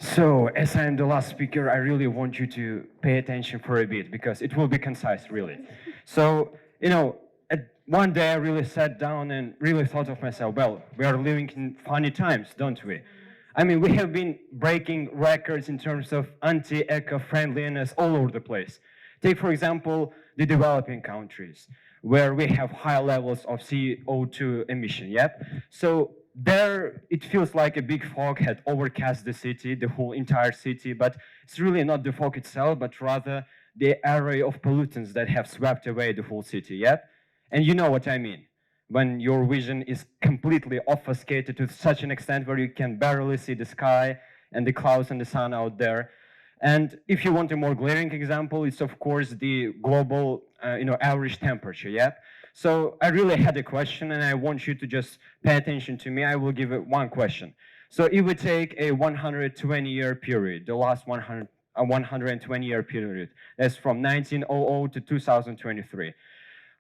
So, as I am the last speaker, I really want you to pay attention for a bit because it will be concise, really. So, one day I really sat down and really thought of myself, well, we are living in funny times, don't we? I mean, we have been breaking records in terms of anti-eco-friendliness all over the place. Take, for example, the developing countries, where we have high levels of CO2 emission, yep? So there, it feels like a big fog had overcast the city, the whole entire city, but it's really not the fog itself, but rather the array of pollutants that have swept away the whole city, yep? And you know what I mean. When your vision is completely obfuscated to such an extent where you can barely see the sky and the clouds and the sun out there. And if you want a more glaring example, it's of course the global, average temperature, yeah? So I really had a question and I want you to just pay attention to me. I will give it one question. So if we take a 120-year period, the last 120-year period, that's from 1900 to 2023.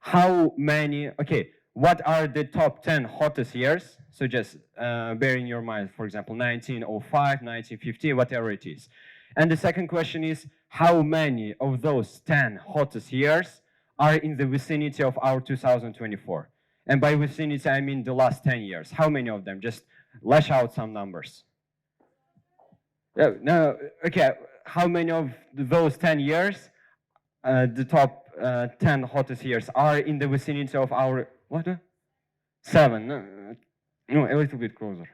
How many, okay, what are the top 10 hottest years? So just bear in your mind, for example, 1905, 1950, whatever it is. And the second question is, how many of those 10 hottest years are in the vicinity of our 2024? And by vicinity, I mean the last 10 years. How many of them? Just lash out some numbers. No, okay, how many of those 10 years, the top 10 hottest years, are in the vicinity of our, what? 7, no, a little bit closer.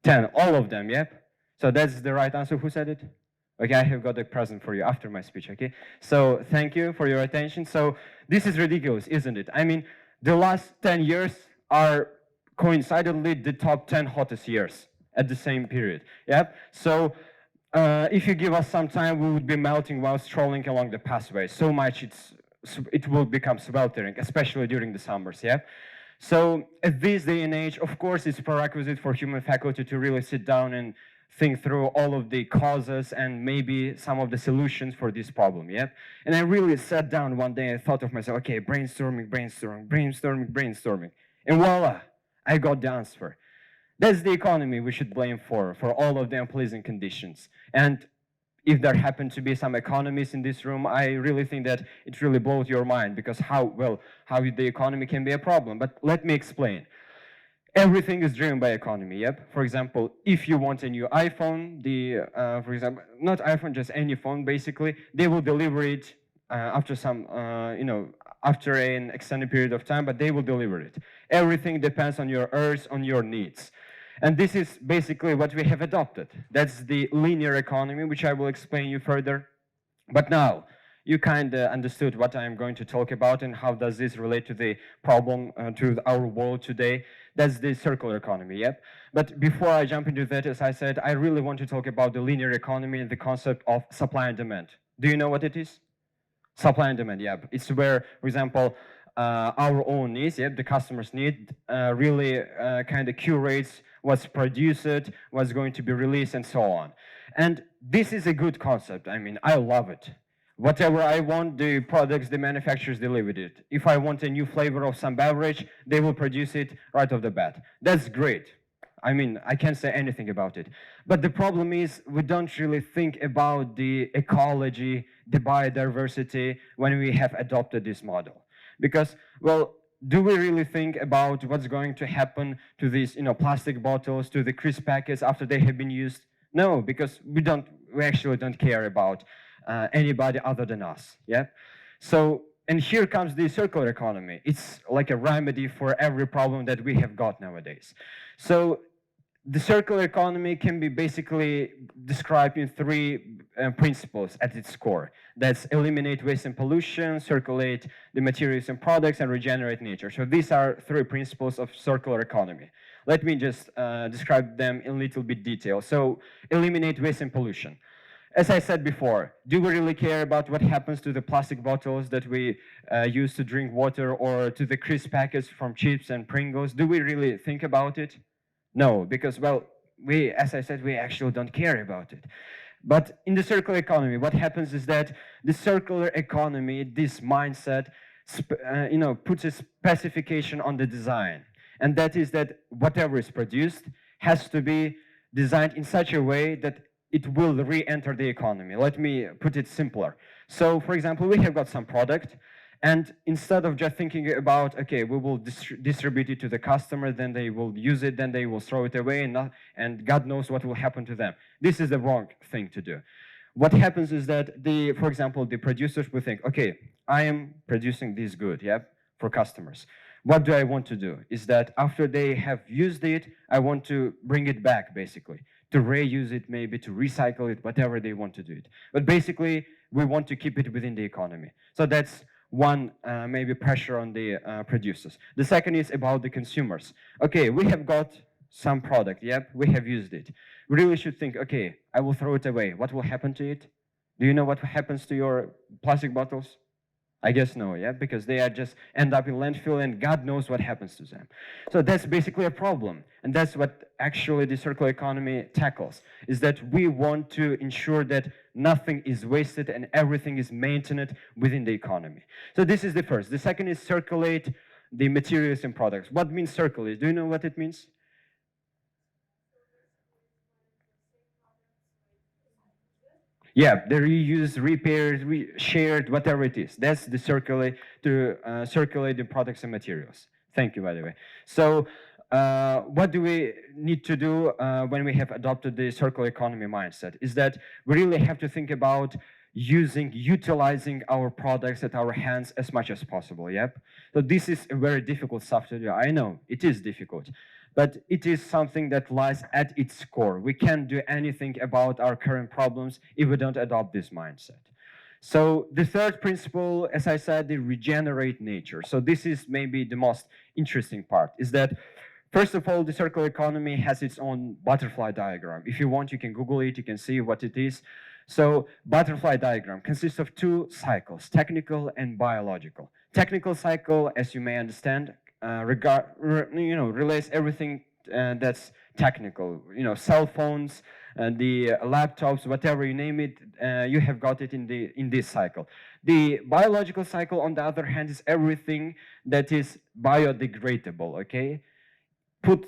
10, all of them, yep. So that's the right answer. Who said it? Okay, I have got a present for you after my speech, okay? So thank you for your attention. So this is ridiculous, isn't it? I mean, the last 10 years are coincidentally the top 10 hottest years at the same period, yep? So if you give us some time, we would be melting while strolling along the pathway. So much it will become sweltering, especially during the summers, yeah? So at this day and age, of course, it's a prerequisite for human faculty to really sit down and think through all of the causes and maybe some of the solutions for this problem, yeah? And I really sat down one day and thought of myself, okay, brainstorming, and voila, I got the answer. That's the economy we should blame for all of the unpleasant conditions. And if there happen to be some economists in this room, I really think that it really blows your mind because how the economy can be a problem. But let me explain. Everything is driven by economy, yep? For example, if you want a new iPhone, for example, not iPhone, just any phone, basically, they will deliver it after some, after an extended period of time, but they will deliver it. Everything depends on your urge, on your needs. And this is basically what we have adopted. That's the linear economy, which I will explain you further. But now, you kind of understood what I'm going to talk about and how does this relate to the problem, to our world today. That's the circular economy, yep? But before I jump into that, as I said, I really want to talk about the linear economy and the concept of supply and demand. Do you know what it is? Supply and demand, yeah. It's where, for example, our own needs, yeah, the customer's need, really kind of curates what's produced, what's going to be released, and so on. And this is a good concept. I mean, I love it. Whatever I want, the products, the manufacturers deliver it. If I want a new flavor of some beverage, they will produce it right off the bat. That's great. I mean, I can't say anything about it. But the problem is we don't really think about the ecology, the biodiversity when we have adopted this model. Because, well, do we really think about what's going to happen to these, plastic bottles, to the crisp packets after they have been used? No, because we actually don't care about anybody other than us, yeah? So, and here comes the circular economy. It's like a remedy for every problem that we have got nowadays. So, the circular economy can be basically described in 3 principles at its core. That's eliminate waste and pollution, circulate the materials and products, and regenerate nature. So these are 3 principles of circular economy. Let me just describe them in a little bit detail. So eliminate waste and pollution. As I said before, do we really care about what happens to the plastic bottles that we use to drink water or to the crisp packets from chips and Pringles? Do we really think about it? No, because, well, as I said, we actually don't care about it. But in the circular economy, what happens is that the circular economy, this mindset, puts a specification on the design. And that is that whatever is produced has to be designed in such a way that it will re-enter the economy. Let me put it simpler. So, for example, we have got some product, and instead of just thinking about, okay, we will distribute it to the customer, then they will use it, then they will throw it away, and God knows what will happen to them. This is the wrong thing to do. What happens is that, for example, the producers will think, okay, I am producing this good, yeah, for customers. What do I want to do? Is that after they have used it, I want to bring it back, basically, to reuse it, maybe to recycle it, whatever they want to do it. But basically, we want to keep it within the economy. So that's one maybe pressure on the producers. The second is about the consumers. Okay, we have got some product, yep, we have used it. We really should think, okay, I will throw it away. What will happen to it? Do you know what happens to your plastic bottles? I guess no, yeah, because they are just end up in landfill and God knows what happens to them. So that's basically a problem. And that's what actually the circular economy tackles, is that we want to ensure that nothing is wasted and everything is maintained within the economy. So this is the first. The second is circulate the materials and products. What means circulate? Do you know what it means? Yeah, the reuse, repaired, shared, whatever it is. That's the circulate the products and materials. Thank you, by the way. So what do we need to do when we have adopted the circular economy mindset? Is that we really have to think about utilizing our products at our hands as much as possible, yep? So this is a very difficult stuff to do. I know, it is difficult. But it is something that lies at its core. We can't do anything about our current problems if we don't adopt this mindset. So the third principle, as I said, the regenerate nature. So this is maybe the most interesting part, is that first of all, the circular economy has its own butterfly diagram. If you want, you can Google it, you can see what it is. So butterfly diagram consists of two cycles, technical and biological. Technical cycle, as you may understand, relates everything that's technical. Cell phones, the laptops, whatever you name it, you have got it in this cycle. The biological cycle, on the other hand, is everything that is biodegradable. Okay. Put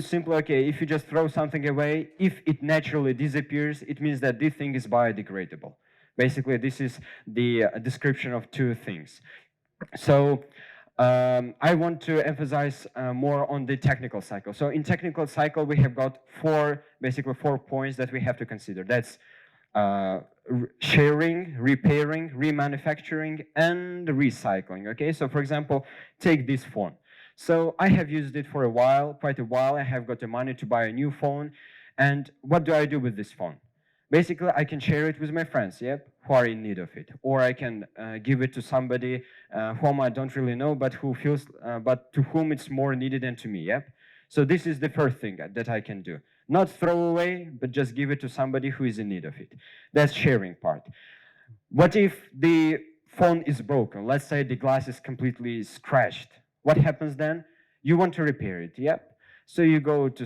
simply, okay, if you just throw something away, if it naturally disappears, it means that this thing is biodegradable. Basically, this is the description of two things. So I want to emphasize more on the technical cycle. So in technical cycle, we have got basically four points that we have to consider. That's sharing, repairing, remanufacturing, and recycling. Okay, so for example, take this phone. So I have used it for quite a while. I have got the money to buy a new phone. And what do I do with this phone? Basically, I can share it with my friends, yep, who are in need of it. Or I can give it to somebody whom I don't really know, but but to whom it's more needed than to me, yep. So this is the first thing that I can do. Not throw away, but just give it to somebody who is in need of it. That's sharing part. What if the phone is broken? Let's say the glass is completely scratched. What happens then? You want to repair it, yep. So you go to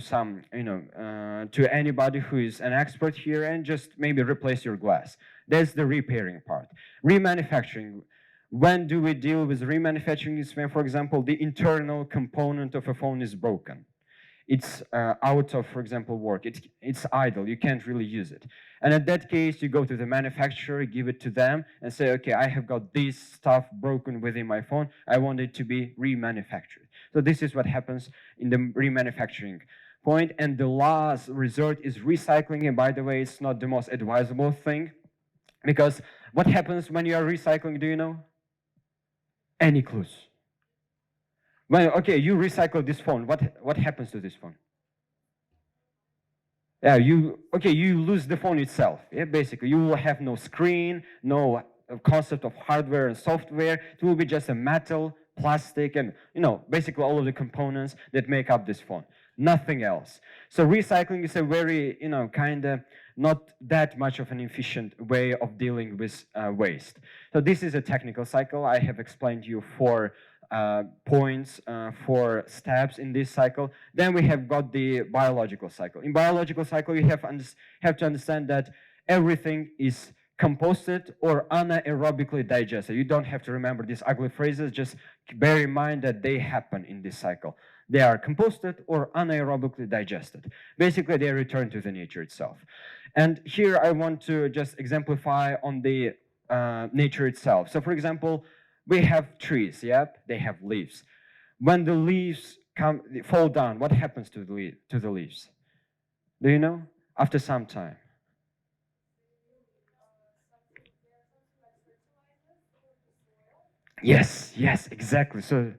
to anybody who is an expert here and just maybe replace your glass. That's the repairing part. Remanufacturing. When do we deal with remanufacturing? Is when, for example, the internal component of a phone is broken. It's out of, for example, work. It's idle. You can't really use it. And in that case, you go to the manufacturer, give it to them, and say, okay, I have got this stuff broken within my phone. I want it to be remanufactured. So this is what happens in the remanufacturing point. And the last resort is recycling. And by the way, it's not the most advisable thing, because what happens when you are recycling, do you know? Any clues? Well, okay, you recycle this phone. What happens to this phone? Yeah, you lose the phone itself. Yeah, basically, you will have no screen, no concept of hardware and software. It will be just a metal, plastic, and basically all of the components that make up this phone. Nothing else. So recycling is a very, kind of not that much of an efficient way of dealing with waste. So this is a technical cycle. I have explained to you 4 points, 4 steps in this cycle. Then we have got the biological cycle. In biological cycle, you have to understand that everything is composted or anaerobically digested. You don't have to remember these ugly phrases, just bear in mind that they happen in this cycle. They are composted or anaerobically digested. Basically, they return to the nature itself. And here I want to just exemplify on the nature itself. So for example, we have trees, yep, they have leaves. When the leaves fall down, what happens to the leaves? Do you know? After some time. Yes, yes, exactly. So,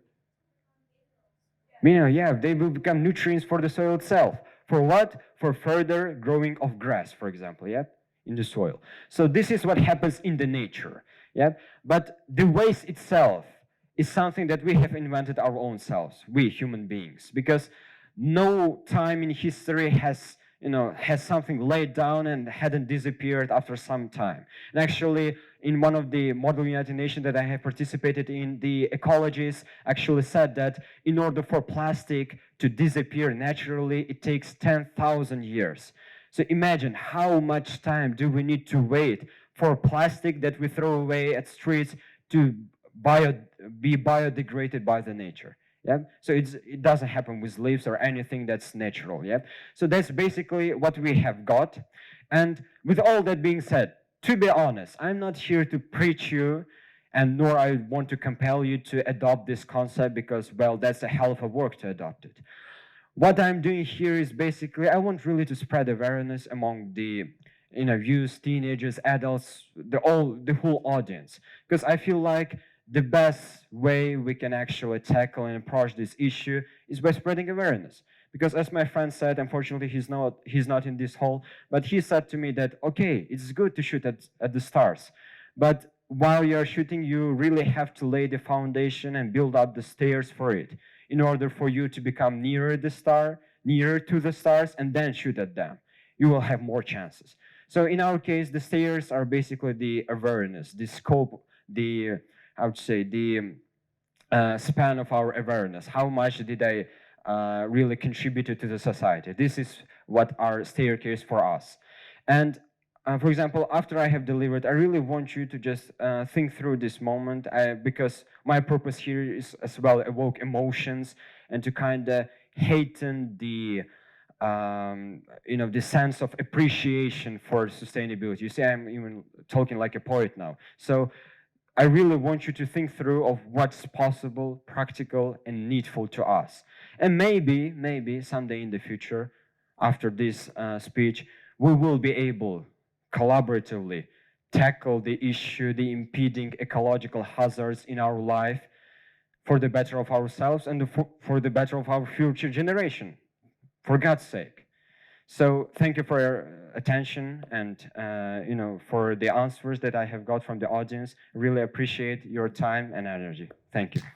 yeah, they will become nutrients for the soil itself. For what? For further growing of grass, for example, yeah, in the soil. So this is what happens in the nature, yeah. But the waste itself is something that we have invented our own selves, we human beings, because no time in history has something laid down and hadn't disappeared after some time. And actually, in one of the Model United Nations that I have participated in, the ecologists actually said that in order for plastic to disappear naturally, it takes 10,000 years. So imagine how much time do we need to wait for plastic that we throw away at streets to be biodegraded by the nature. Yeah, so it doesn't happen with leaves or anything that's natural. Yeah, so that's basically what we have got. And with all that being said, to be honest, I'm not here to preach you, and nor I want to compel you to adopt this concept because, well, that's a hell of a work to adopt it. What I'm doing here is basically I want really to spread awareness among the youth, teenagers, adults, the whole audience, because I feel like the best way we can actually tackle and approach this issue is by spreading awareness. Because as my friend said, unfortunately he's not in this hall, but he said to me that okay, it's good to shoot at the stars, but while you're shooting, you really have to lay the foundation and build up the stairs for it in order for you to become nearer to the stars, and then shoot at them. You will have more chances. So in our case, the stairs are basically the awareness, the scope, I would say, the span of our awareness. How much did I really contribute to the society? This is what our staircase for us. And for example, after I have delivered, I really want you to just think through this moment because my purpose here is as well evoke emotions and to kind of hasten the the sense of appreciation for sustainability. You see, I'm even talking like a poet now. So I really want you to think through of what's possible, practical, and needful to us. And maybe someday in the future, after this speech, we will be able collaboratively tackle the issue, the impeding ecological hazards in our life for the better of ourselves and for the better of our future generation, for God's sake. So thank you for your attention and for the answers that I have got from the audience. Really appreciate your time and energy. Thank you.